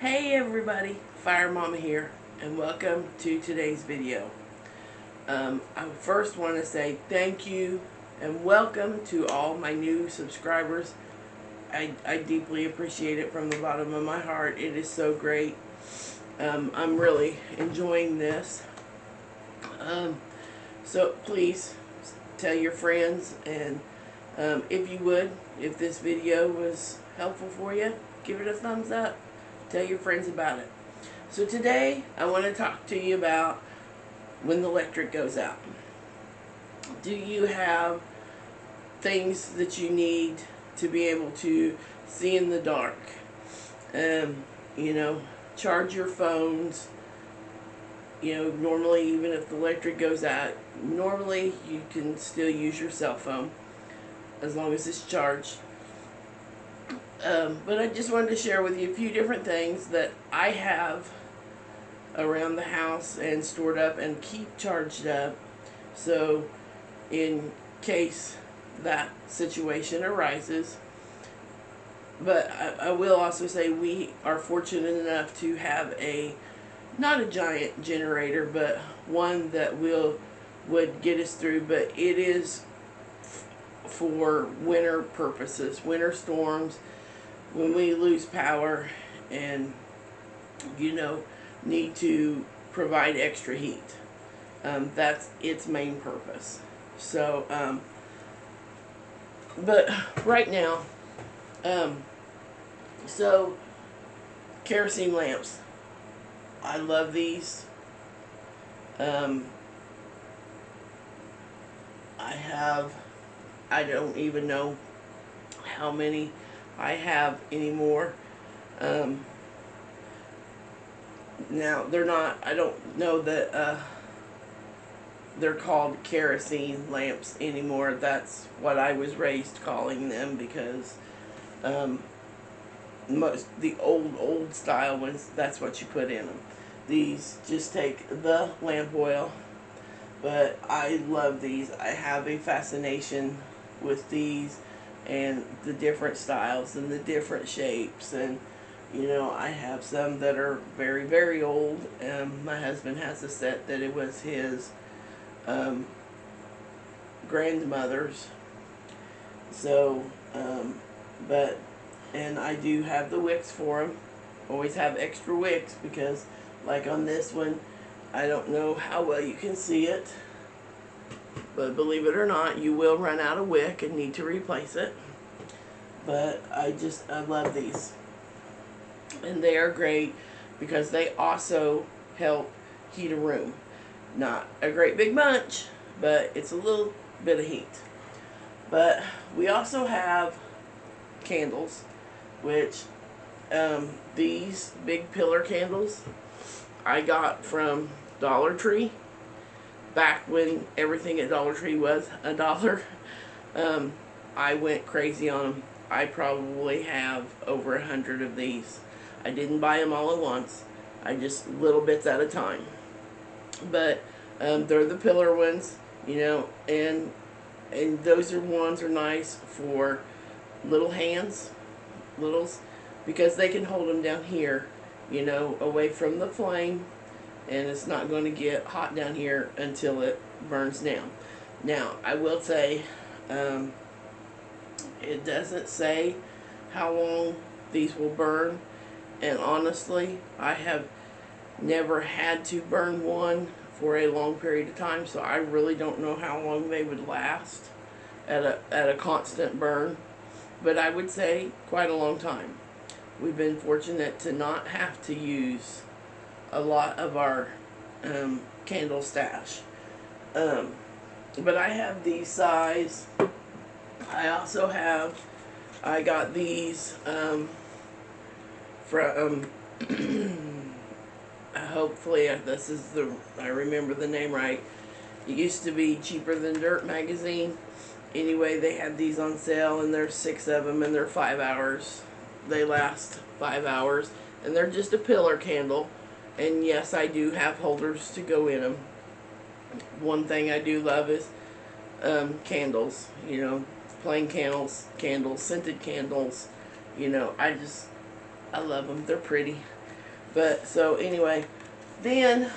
Hey everybody, Fire Mama here, and welcome to today's video. I first want to say thank you and welcome to all my new subscribers. I deeply appreciate it from the bottom of my heart. It is so great. I'm really enjoying this. So please tell your friends, and if you would, if this video was helpful for you, give it a thumbs up. Tell your friends about it. So today I want to talk to you about when the electric goes out. Do you have things that you need to be able to see in the dark? You know, charge your phones. You know, normally even if the electric goes out, normally you can still use your cell phone as long as it's charged. But I just wanted to share with you a few different things that I have around the house and stored up and keep charged up, so in case that situation arises. But I will also say we are fortunate enough to have not a giant generator, but one that would get us through, but it is for winter purposes, winter storms, when we lose power and, you know, need to provide extra heat. That's its main purpose. So, but right now, so kerosene lamps. I love these. I don't even know how many I have anymore. Now they're not, I don't know that they're called kerosene lamps anymore. That's what I was raised calling them, because the old style ones, that's what you put in them. These just take the lamp oil, but I love these. I have a fascination with these and the different styles and the different shapes. And you know, I have some that are very, very old. My husband has a set that it was his grandmother's. So, and I do have the wicks for them. Always have extra wicks, because like on this one, I don't know how well you can see it, but believe it or not, you will run out of wick and need to replace it. But I love these. And they are great because they also help heat a room. Not a great big bunch, but it's a little bit of heat. But we also have candles, which these big pillar candles I got from Dollar Tree back when everything at Dollar Tree was $1. I went crazy on them. I probably have over 100 of these. I didn't buy them all at once. I just little bits at a time. But they're the pillar ones, you know, and those ones are nice for little hands, because they can hold them down here, you know, away from the flame, and it's not going to get hot down here until it burns down. Now, I will say, it doesn't say how long these will burn, and honestly, I have never had to burn one for a long period of time, so I really don't know how long they would last at a constant burn, but I would say quite a long time. We've been fortunate to not have to use a lot of our candle stash. But I have these size. I got these from hopefully I remember the name right. It used to be Cheaper Than Dirt magazine. Anyway, they had these on sale, and there's 6 of them, and they're 5 hours. They last 5 hours, and they're just a pillar candle. And yes, I do have holders to go in them. One thing I do love is candles, you know, plain candles, scented candles. You know, I love them. They're pretty. But so anyway, then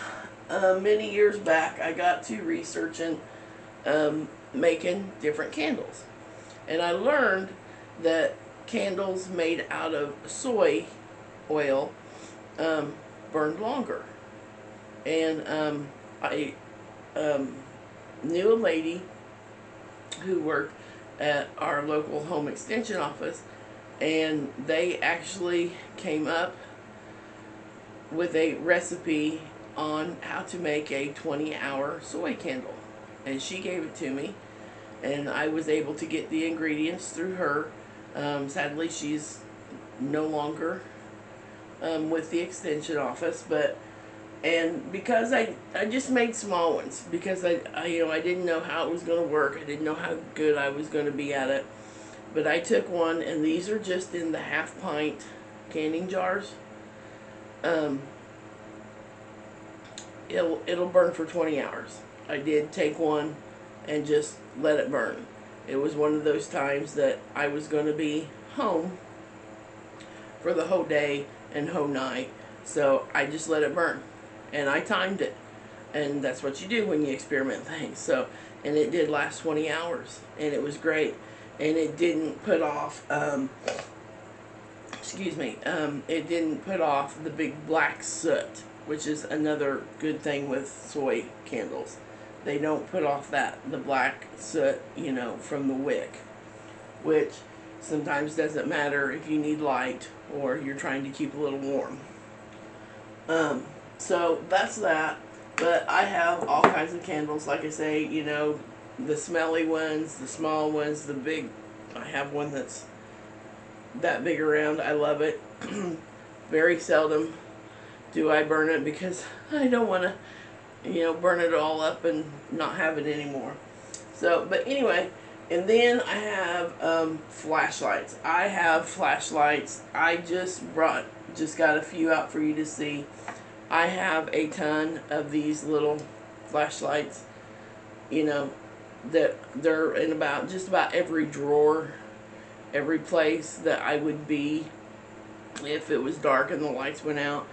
many years back, I got to researching making different candles, and I learned that candles made out of soy oil burned longer. And I knew a lady who worked at our local home extension office, and they actually came up with a recipe on how to make a 20-hour soy candle. And she gave it to me, and I was able to get the ingredients through her. Sadly, she's no longer with the extension office, and because I just made small ones because I didn't know how it was going to work. I didn't know how good I was going to be at it. But I took one, and these are just in the half-pint canning jars. It'll burn for 20 hours. I did take one and just let it burn. It was one of those times that I was going to be home for the whole day and whole night, so I just let it burn, and I timed it, and that's what you do when you experiment things. So, and it did last 20 hours, and it was great, and it didn't put off it didn't put off the big black soot, which is another good thing with soy candles. They don't put off the black soot, from the wick, which sometimes doesn't matter if you need light or you're trying to keep a little warm. So that's that. But I have all kinds of candles, like I say, the smelly ones, the small ones, the big. I have one that's that big around. I love it. Very seldom do I burn it because I don't want to, burn it all up and not have it anymore. So, but anyway, and then I have flashlights. I have flashlights. I just got a few out for you to see. I have a ton of these little flashlights, that they're in just about every drawer, every place that I would be if it was dark and the lights went out.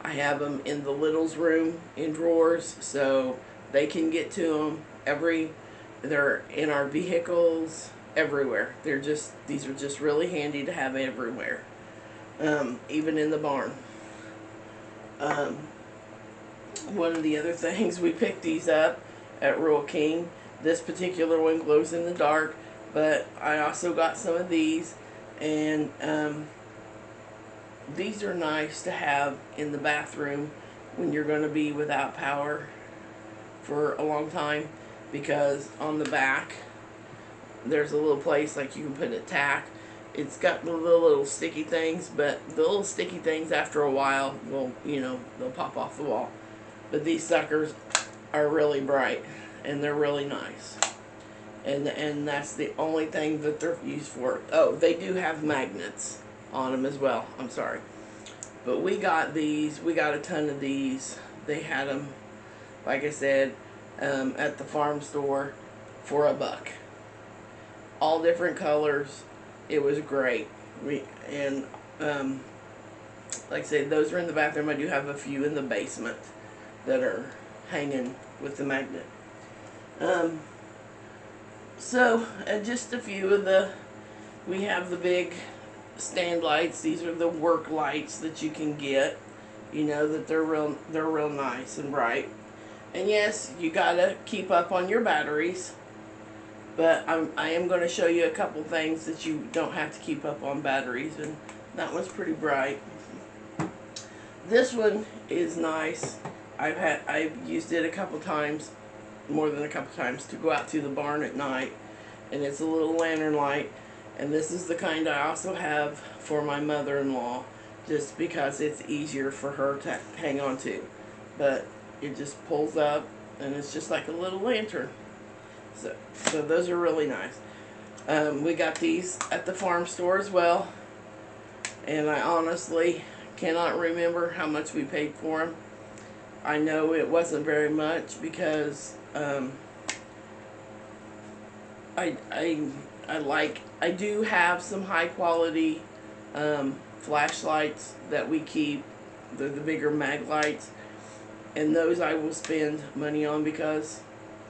I have them in the littles room in drawers so they can get to them. They're in our vehicles, everywhere. These are just really handy to have everywhere, even in the barn. One of the other things, we picked these up at Rural King. This particular one glows in the dark, but I also got some of these, and these are nice to have in the bathroom when you're going to be without power for a long time, because on the back there's a little place like you can put a tack. It's got the little sticky things, but the little sticky things after a while will, they'll pop off the wall. But these suckers are really bright, and they're really nice. And that's the only thing that they're used for. Oh, they do have magnets on them as well. I'm sorry. But we got these. We got a ton of these. They had them, like I said, at the farm store for $1. All different colors. It was great. Like I said, those are in the bathroom. I do have a few in the basement that are hanging with the magnet. So, just a few of we have the big stand lights. These are the work lights that you can get. That they're real nice and bright. And yes, you gotta keep up on your batteries. But I am going to show you a couple things that you don't have to keep up on batteries, and that one's pretty bright. This one is nice. I've used it a couple times, more than a couple times, to go out to the barn at night, and it's a little lantern light. And this is the kind I also have for my mother-in-law, just because it's easier for her to hang on to. But it just pulls up, and it's just like a little lantern. So those are really nice. We got these at the farm store as well, and I honestly cannot remember how much we paid for them. I know it wasn't very much because I do have some high quality flashlights that we keep They're the bigger mag lights, and those I will spend money on because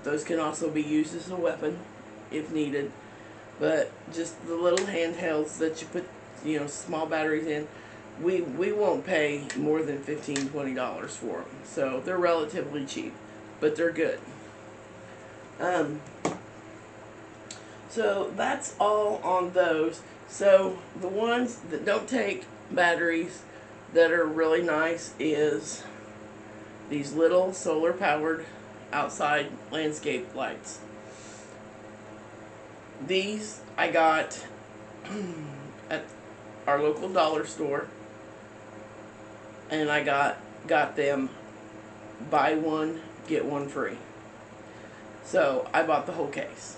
those can also be used as a weapon if needed. But just the little handhelds that you put, small batteries in, we won't pay more than $15-20 for them. So they're relatively cheap, but they're good. So that's all on those. So the ones that don't take batteries that are really nice is these little solar powered outside landscape lights. These I got at our local dollar store, and I got them buy one get one free. So I bought the whole case.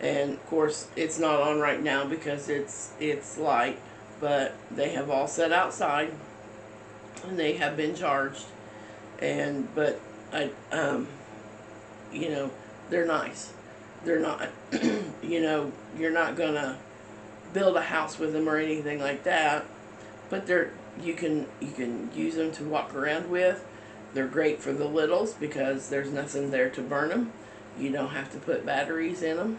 And of course it's not on right now because it's light, but they have all set outside and they have been charged. But I they're nice. They're not you're not gonna build a house with them or anything like that, but you can use them to walk around with. They're great for the littles because there's nothing there to burn them. You don't have to put batteries in them.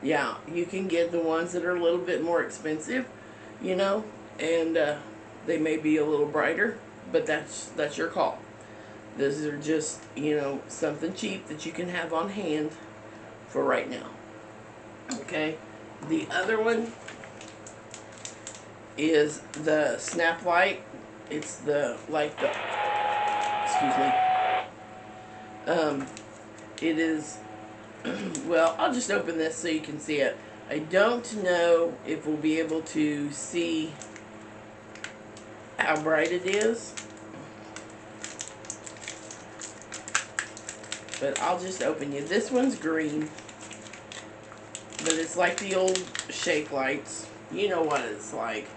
Yeah, you can get the ones that are a little bit more expensive, and they may be a little brighter, but that's your call. These are just, something cheap that you can have on hand for right now. Okay, the other one is the snap light. It's excuse me. It is, well, I'll just open this so you can see it. I don't know if we'll be able to see how bright it is, but I'll just open you. This one's green, but it's like the old shake lights. You know what it's like.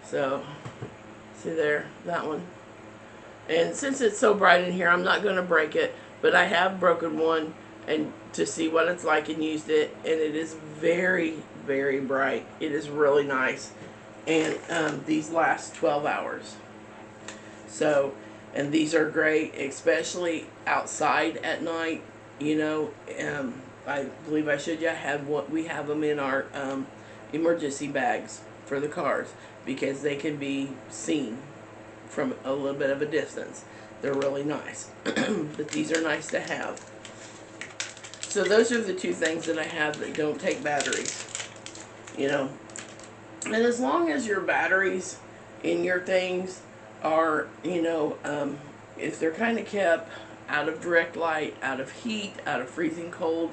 So, see there, that one. And since it's so bright in here, I'm not going to break it, but I have broken one and to see what it's like and used it, and it is very, very bright. It is really nice, and these last 12 hours. So, and these are great, especially outside at night. I believe I showed you we have them in our emergency bags for the cars because they can be seen from a little bit of a distance. They're really nice. But these are nice to have. So those are the two things that I have that don't take batteries. And as long as your batteries in your things are, if they're kind of kept out of direct light, out of heat, out of freezing cold,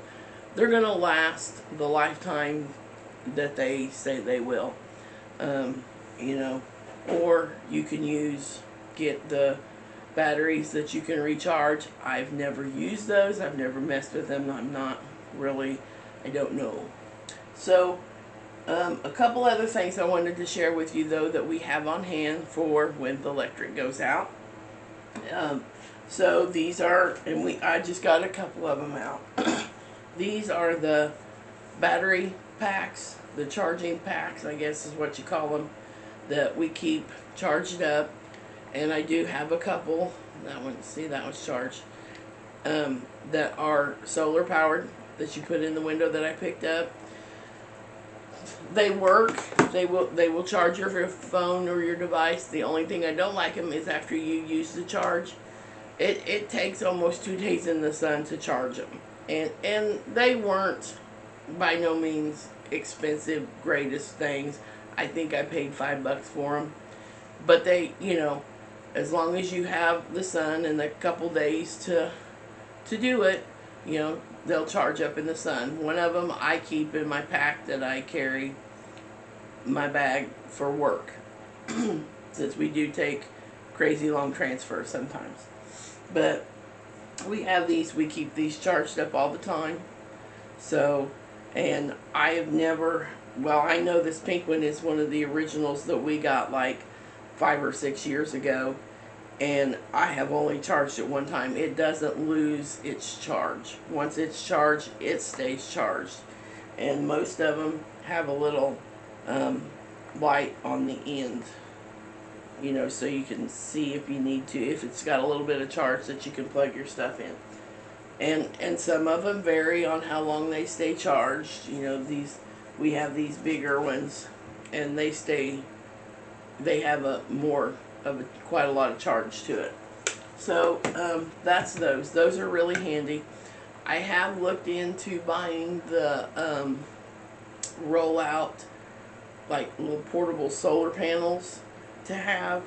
they're going to last the lifetime that they say they will. Or you can get the batteries that you can recharge. I've never used those. I've never messed with them. I don't know. So, a couple other things I wanted to share with you, though, that we have on hand for when the electric goes out. So these are, I just got a couple of them out. These are the battery packs, the charging packs, I guess is what you call them, that we keep charged up. And I do have a couple, that one's charged, that are solar powered, that you put in the window that I picked up. They work. They will charge your phone or your device. The only thing I don't like them is after you use the charge, it takes almost 2 days in the sun to charge them. And they weren't by no means expensive, greatest things. I think I paid $5 for them. But they, as long as you have the sun and a couple days to do it, they'll charge up in the sun. One of them I keep in my pack that I carry my bag for work, since we do take crazy long transfers sometimes. But we have these, we keep these charged up all the time. So, and I have never, well, I know this pink one is one of the originals that we got like 5 or 6 years ago, and I have only charged it one time. It doesn't lose its charge. Once it's charged, it stays charged. And most of them have a little light on the end, you know, so you can see if you need to, if it's got a little bit of charge that you can plug your stuff in. And some of them vary on how long they stay charged. You know, we have these bigger ones, and they have quite a lot of charge to it. So that's those. Those are really handy. I have looked into buying the rollout, like little portable solar panels to have,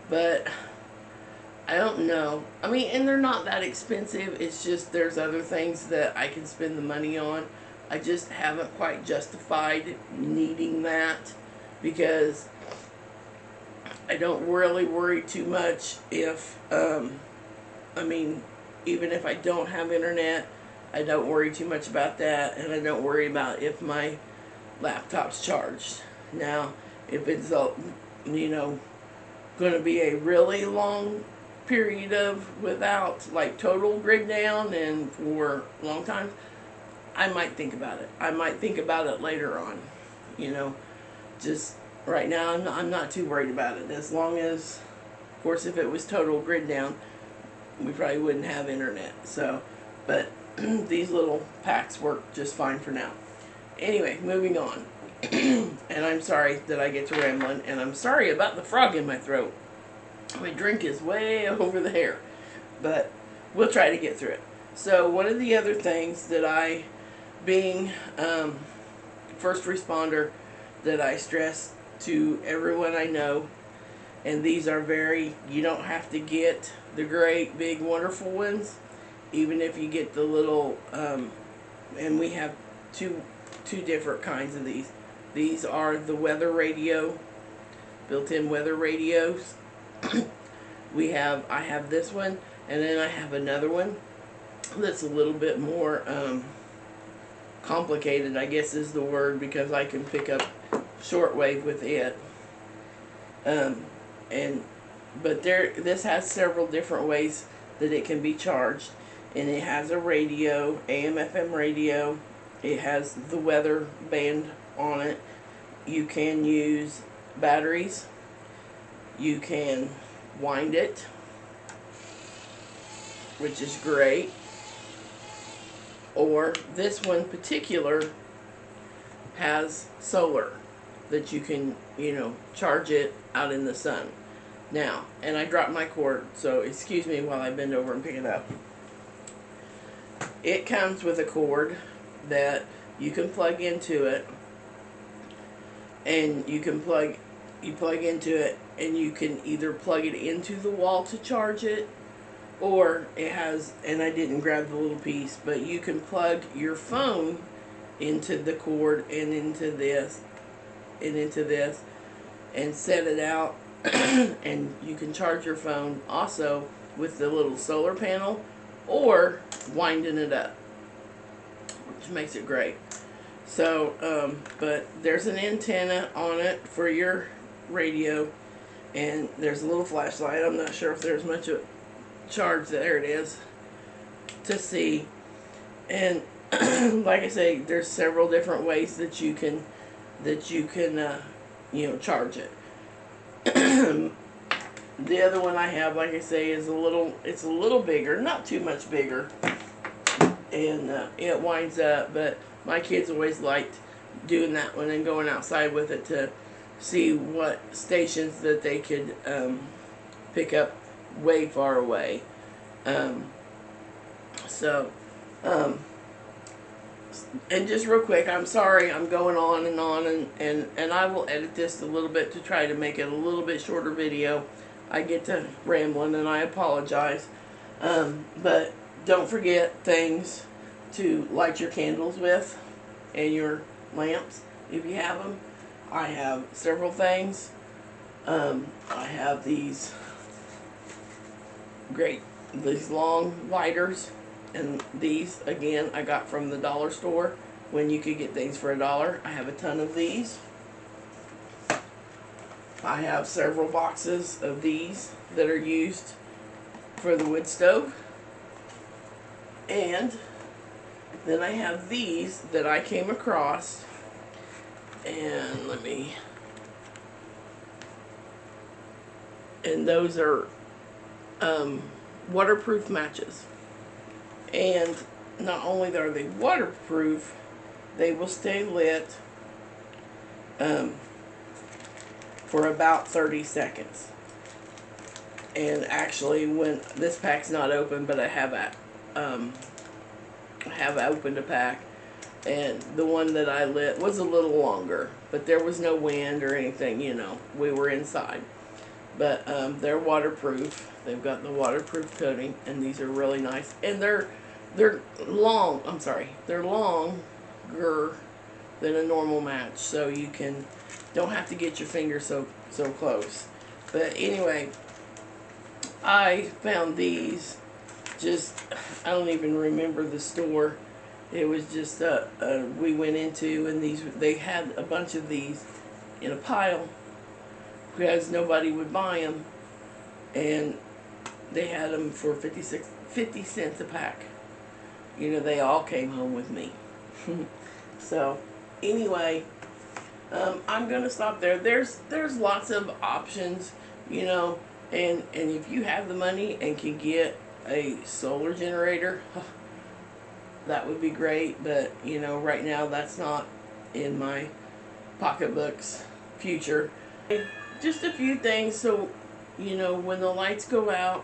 but I don't know. I mean, and they're not that expensive. It's just there's other things that I can spend the money on. I just haven't quite justified needing that, because I don't really worry too much if, I mean, even if I don't have internet, I don't worry too much about that, and I don't worry about if my laptop's charged. Now, if it's, you know, going to be a really long period of without, like, total grid down and for a long time, I might think about it. I might think about it later on, you know. Just right now, I'm not too worried about it. As long as, of course, if it was total grid down, we probably wouldn't have internet. So, but these little packs work just fine for now. Anyway, moving on. And I'm sorry that I get to rambling, and I'm sorry about the frog in my throat. My drink is way over there, but we'll try to get through it. So one of the other things that I, being first responder, that I stress to everyone I know, and these are you don't have to get the great, big, wonderful ones, even if you get the little, and we have two different kinds of these. These are the weather radio, built-in weather radios. I have this one, and then I have another one that's a little bit more complicated, I guess is the word, because I can pick up shortwave with it. But this has several different ways that it can be charged, and it has a radio, AM/FM radio. It has the weather band on it. You can use batteries. You can wind it, which is great. Or this one particular has solar that you can, you know, charge it out in the sun. Now, and I dropped my cord, so excuse me while I bend over and pick it up. It comes with a cord that you can plug into it, and you plug into it, and you can either plug it into the wall to charge it, or it has, and I didn't grab the little piece, but you can plug your phone into the cord and into this, and set it out, and you can charge your phone also with the little solar panel, or winding it up, which makes it great. So, but there's an antenna on it for your radio, and there's a little flashlight. I'm not sure if there's much of charge. There it is to see. And like I say, there's several different ways that you can you know, charge it. The other one I have, like I say, is it's a little bigger, not too much bigger, and it winds up, but my kids always liked doing that one and going outside with it to see what stations that they could pick up way far away. And just real quick, I'm sorry I'm going on, and I will edit this a little bit to try to make it a little bit shorter video. I get to rambling, and I apologize. But don't forget things to light your candles with, and your lamps if you have them. I have several things. I have these long lighters, and these again I got from the dollar store when you could get things for $1. I have a ton of these. I have several boxes of these that are used for the wood stove, and then I have these that I came across, and let me and those are waterproof matches. And not only are they waterproof, they will stay lit for about 30 seconds. And actually, when this pack's not open, but I have opened a pack, and the one that I lit was a little longer, but there was no wind or anything, you know, we were inside. But they're waterproof. They've got the waterproof coating, and these are really nice. And they're long. I'm sorry, they're longer than a normal match, so you don't have to get your finger so close. But anyway, I found these. I don't even remember the store. It was just we went into, and they had a bunch of these in a pile because nobody would buy them, and they had them for 50 cents a pack. You know, they all came home with me. So anyway, I'm gonna stop there. There's lots of options, you know, and if you have the money and can get a solar generator, that would be great. But you know, right now that's not in my pocketbook's future. Just a few things, so you know, when the lights go out,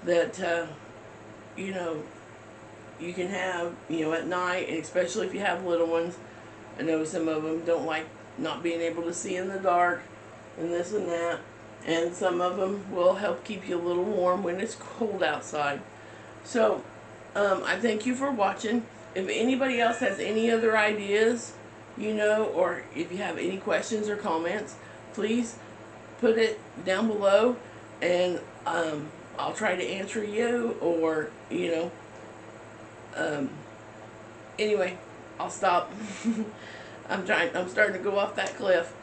that you know, you can have, you know, at night, and especially if you have little ones. I know some of them don't like not being able to see in the dark and this and that, and some of them will help keep you a little warm when it's cold outside. So I thank you for watching. If anybody else has any other ideas, you know, or if you have any questions or comments, please put it down below, and I'll try to answer you, or you know, anyway, I'll stop. I'm starting to go off that cliff.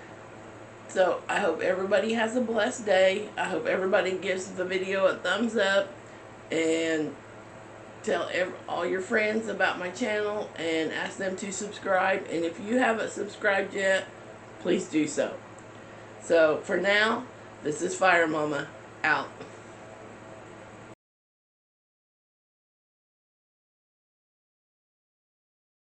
So I hope everybody has a blessed day. I hope everybody gives the video a thumbs up, and tell all your friends about my channel, and ask them to subscribe. And if you haven't subscribed yet, please do so. So for now, this is Fire Mama, out.